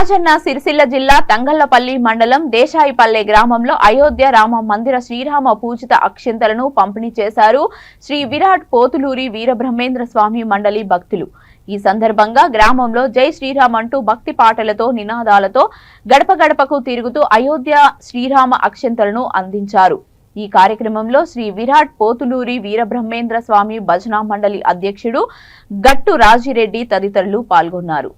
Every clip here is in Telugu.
రాజన్న సిరిసిల్ల జిల్లా తంగళ్లపల్లి మండలం దేశాయిపల్లె గ్రామంలో అయోధ్య రామ మందిర శ్రీరామ పూజిత అక్షింతలను పంపిణీ చేశారు శ్రీ విరాట్ పోతులూరి వీరబ్రహ్మేంద్ర స్వామి మండలి భక్తులు। ఈ సందర్భంగా గ్రామంలో జై శ్రీరామ్ అంటూ భక్తి పాటలతో నినాదాలతో గడప గడపకు తిరుగుతూ అయోధ్య శ్రీరామ అక్షింతలను అందించారు। ఈ కార్యక్రమంలో శ్రీ విరాట్ పోతులూరి వీరబ్రహ్మేంద్ర స్వామి భజనా మండలి అధ్యక్షుడు గట్టు రాజిరెడ్డి తదితరులు పాల్గొన్నారు।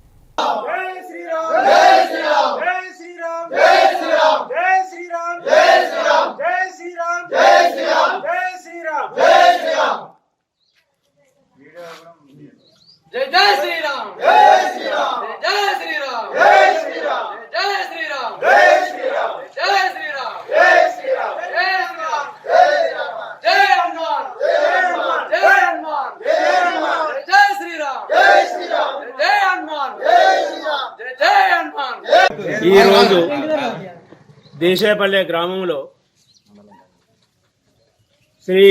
जय जय श्री राम जय श्री राम जय श्री राम जय श्री राम जय श्री राम जय श्री राम जय श्री राम जय श्री राम जय हनुमान जय हनुमान जय हनुमान जय हनुमान जय श्री राम जय श्री राम जय हनुमान जय श्री राम जय हनुमान। ఈ రోజు దేశాయపల్లె గ్రామంలో శ్రీ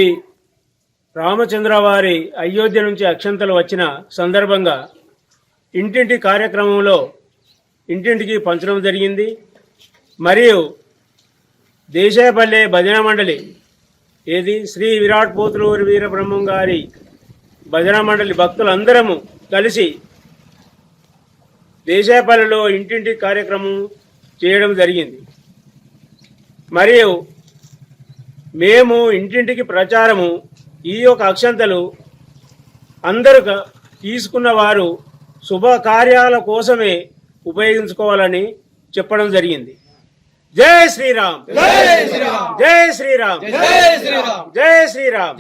రామచంద్ర వారి అయోధ్య నుంచి అక్షంతలు వచ్చిన సందర్భంగా ఇంటింటి కార్యక్రమంలో ఇంటింటికి పంచడం జరిగింది। మరియు దేశాయపల్లె భజన మండలి ఏది శ్రీ విరాట్ పోతులూరి వీరబ్రహ్మం గారి భజన మండలి భక్తులందరము కలిసి దేశాయపల్లెలో ఇంటింటి కార్యక్రమం చేయడం జరిగింది। మరియు మేము ఇంటింటికి ప్రచారము ఈ యొక్క అక్షంతలు అందరూ తీసుకున్న వారు శుభకార్యాల కోసమే ఉపయోగించుకోవాలని చెప్పడం జరిగింది। జై శ్రీరామ్ జై శ్రీరామ్ జై శ్రీరామ్ జై శ్రీరామ్ జై శ్రీరామ్।